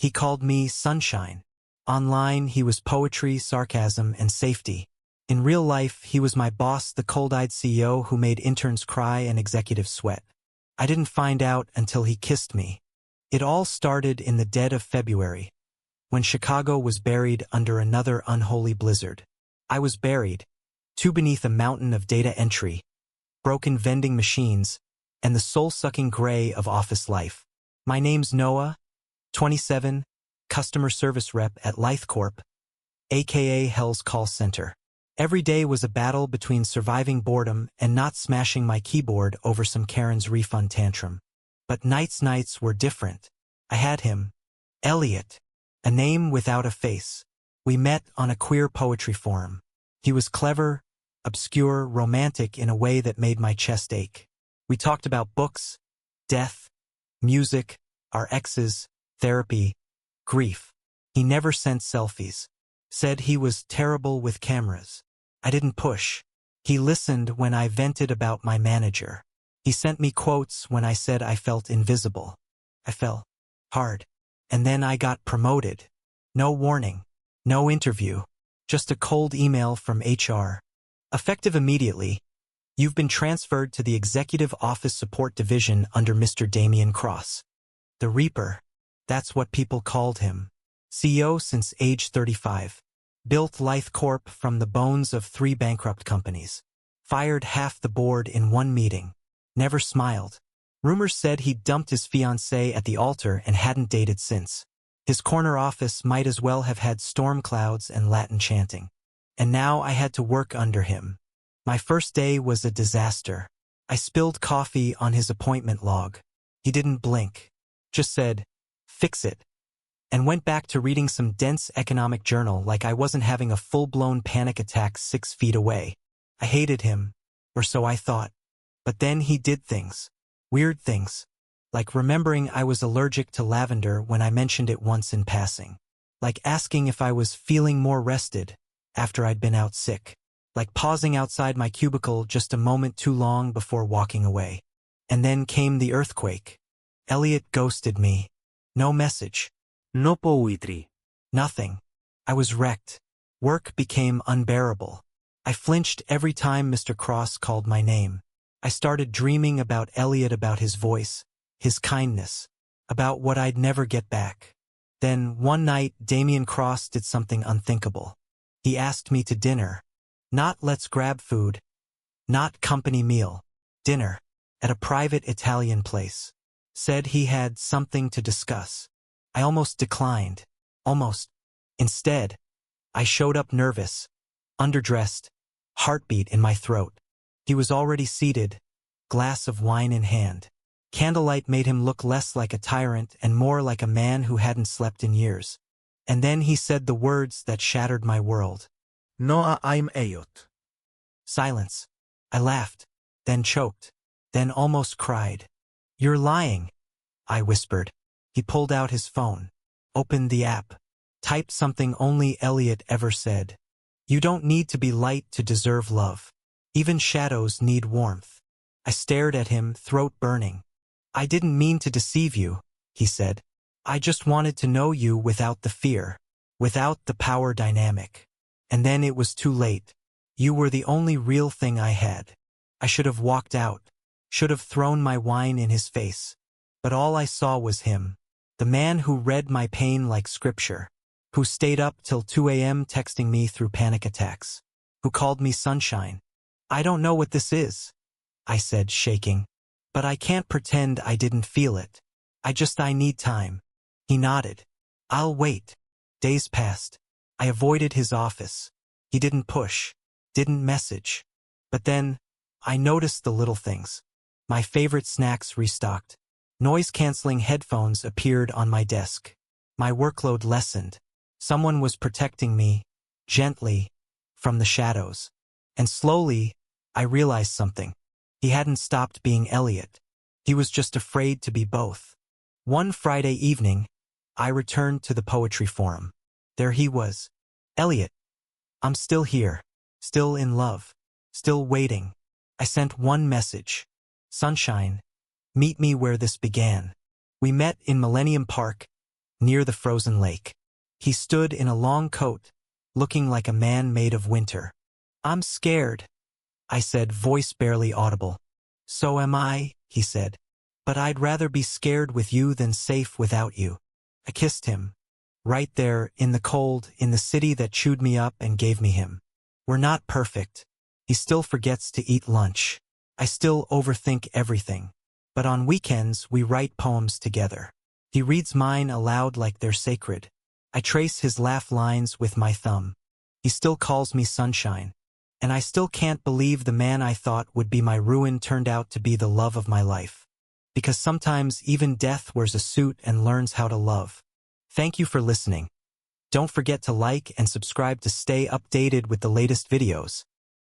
He called me Sunshine. Online, he was poetry, sarcasm, and safety. In real life, he was my boss, the cold-eyed CEO who made interns cry and executives sweat. I didn't find out until he kissed me. It all started in the dead of February, when Chicago was buried under another unholy blizzard. I was buried, too beneath a mountain of data entry, broken vending machines, and the soul-sucking gray of office life. My name's Noah, 27, customer service rep at LifeCorp, aka Hell's Call Center. Every day was a battle between surviving boredom and not smashing my keyboard over some Karen's refund tantrum. But nights were different. I had him, Elliot, a name without a face. We met on a queer poetry forum. He was clever, obscure, romantic in a way that made my chest ache. We talked about books, death, music, our exes, therapy, grief. He never sent selfies. Said he was terrible with cameras. I didn't push. He listened when I vented about my manager. He sent me quotes when I said I felt invisible. I fell hard. And then I got promoted. No warning. No interview. Just a cold email from HR. Effective immediately. You've been transferred to the Executive Office Support Division under Mr. Damian Cross. The Reaper. That's what people called him. CEO since age 35. Built LifeCorp from the bones of 3 bankrupt companies. Fired half the board in one meeting. Never smiled. Rumors said he'd dumped his fiancée at the altar and hadn't dated since. His corner office might as well have had storm clouds and Latin chanting. And now I had to work under him. My first day was a disaster. I spilled coffee on his appointment log. He didn't blink. Just said, "Fix it," and went back to reading some dense economic journal like I wasn't having a full-blown panic attack 6 feet away. I hated him, or so I thought. But then he did things. Weird things. Like remembering I was allergic to lavender when I mentioned it once in passing. Like asking if I was feeling more rested after I'd been out sick. Like pausing outside my cubicle just a moment too long before walking away. And then came the earthquake. Elliot ghosted me. No message. No poetry. Nothing. I was wrecked. Work became unbearable. I flinched every time Mr. Cross called my name. I started dreaming about Elliot, about his voice, his kindness, about what I'd never get back. Then, one night, Damian Cross did something unthinkable. He asked me to dinner. Not let's grab food. Not company meal. Dinner. At a private Italian place. Said he had something to discuss. I almost declined. Almost. Instead, I showed up nervous, underdressed, heartbeat in my throat. He was already seated, glass of wine in hand. Candlelight made him look less like a tyrant and more like a man who hadn't slept in years. And then he said the words that shattered my world. Noah, I'm Elliot. Silence. I laughed, then choked, then almost cried. You're lying, I whispered. He pulled out his phone, opened the app, typed something only Elliot ever said. You don't need to be light to deserve love. Even shadows need warmth. I stared at him, throat burning. I didn't mean to deceive you, he said. I just wanted to know you without the fear, without the power dynamic. And then it was too late. You were the only real thing I had. I should have walked out, should have thrown my wine in his face. But all I saw was him, the man who read my pain like scripture, who stayed up till 2 a.m. texting me through panic attacks, who called me sunshine. I don't know what this is, I said, shaking. But I can't pretend I didn't feel it. I need time. He nodded. I'll wait. Days passed. I avoided his office. He didn't push, didn't message. But then, I noticed the little things. My favorite snacks restocked. Noise-canceling headphones appeared on my desk. My workload lessened. Someone was protecting me, gently, from the shadows. And slowly, I realized something. He hadn't stopped being Elliot. He was just afraid to be both. One Friday evening, I returned to the poetry forum. There he was. Elliot. I'm still here. Still in love. Still waiting. I sent one message. Sunshine. Meet me where this began. We met in Millennium Park, near the frozen lake. He stood in a long coat, looking like a man made of winter. "I'm scared," I said, voice barely audible. "So am I," he said. "But I'd rather be scared with you than safe without you." I kissed him. Right there, in the cold, in the city that chewed me up and gave me him. We're not perfect. He still forgets to eat lunch. I still overthink everything. But on weekends, we write poems together. He reads mine aloud like they're sacred. I trace his laugh lines with my thumb. He still calls me sunshine. And I still can't believe the man I thought would be my ruin turned out to be the love of my life. Because sometimes even death wears a suit and learns how to love. Thank you for listening. Don't forget to like and subscribe to stay updated with the latest videos.